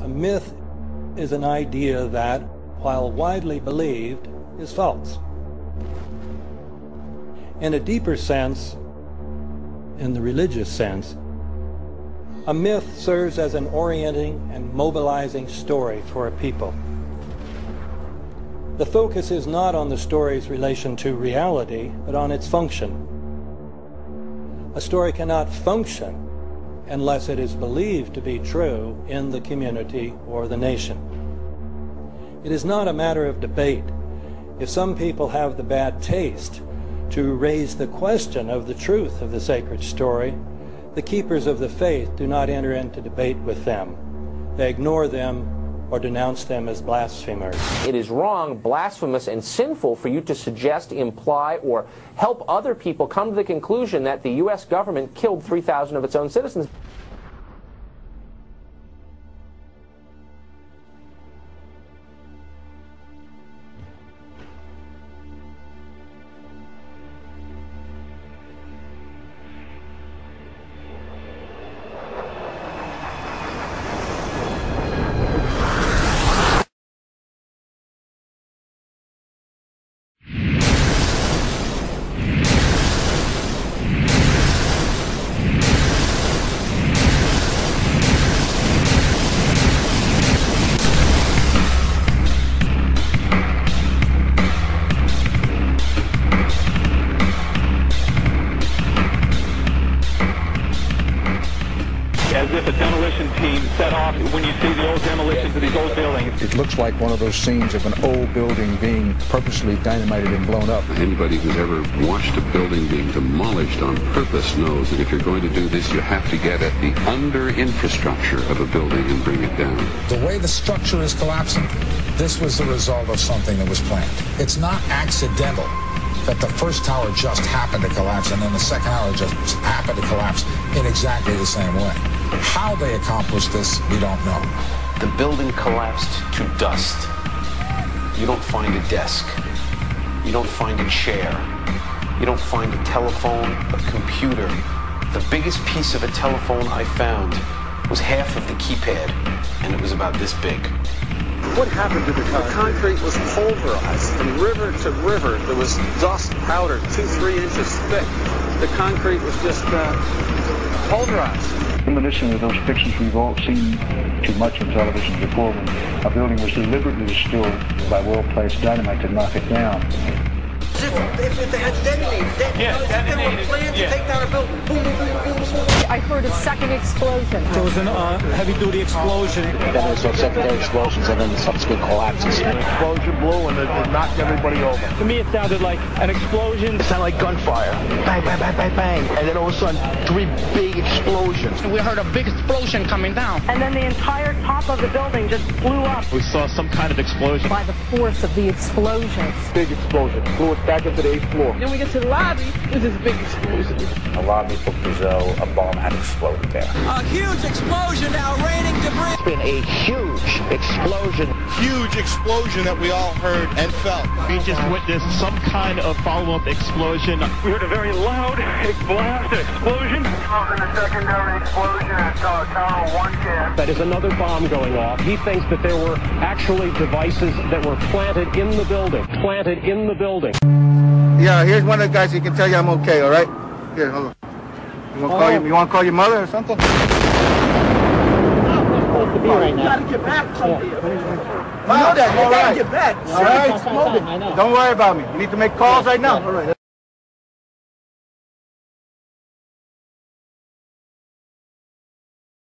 A myth is an idea that, while widely believed, is false. In a deeper sense, in the religious sense, a myth serves as an orienting and mobilizing story for a people. The focus is not on the story's relation to reality, but on its function. A story cannot function unless it is believed to be true in the community or the nation. It is not a matter of debate. If some people have the bad taste to raise the question of the truth of the sacred story, the keepers of the faith do not enter into debate with them. They ignore them or denounce them as blasphemers. It is wrong, blasphemous, and sinful for you to suggest, imply, or help other people come to the conclusion that the U.S. government killed 3,000 of its own citizens. As if a demolition team set off when you see the old demolitions of these old buildings. It looks like one of those scenes of an old building being purposely dynamited and blown up. Anybody who's ever watched a building being demolished on purpose knows that if you're going to do this, you have to get at the under-infrastructure of a building and bring it down. The way the structure is collapsing, this was the result of something that was planned. It's not accidental that the first tower just happened to collapse and then the second tower just happened to collapse in exactly the same way. How they accomplished this, we don't know. The building collapsed to dust. You don't find a desk. You don't find a chair. You don't find a telephone, a computer. The biggest piece of a telephone I found was half of the keypad, and it was about this big. What happened to the concrete? The concrete was pulverized from river to river. There was dust powder 2-3 inches thick. The concrete was just pulverized. Reminiscent of those pictures we've all seen too much on television before, when a building was deliberately destroyed by well-placed dynamite to knock it down. If they had detonated, there were plans to take down a building. Boom, boom, boom, boom, boom. I heard a second explosion. There was a heavy-duty explosion. Then there was some secondary explosions and then subsequent collapses. An explosion blew and it knocked everybody over. To me, it sounded like an explosion. It sounded like gunfire. Bang, bang, bang, bang, bang. And then all of a sudden, 3 big explosions. We heard a big explosion coming down. And then the entire top of the building just blew up. We saw some kind of explosion. By the force of the explosions. Big explosion. Blew us back into the 8th floor. Then we get to the lobby, there's this big explosion. A lobby booked as though a bomb had exploded there. A huge explosion now, raining debris. It's been a huge explosion. Huge explosion that we all heard and felt. We just witnessed some kind of follow-up explosion. We heard a very loud blast, explosion. A secondary explosion at Tower 110. That is another bomb going off. He thinks that there were actually devices that were planted in the building. Planted in the building. Yeah, here's one of the guys who can tell you I'm okay, all right? Here, hold on. You want to call your mother or something? You gotta get back from here. You know that. You gotta get back. All right. Don't worry about me. You need to make calls right now. All right.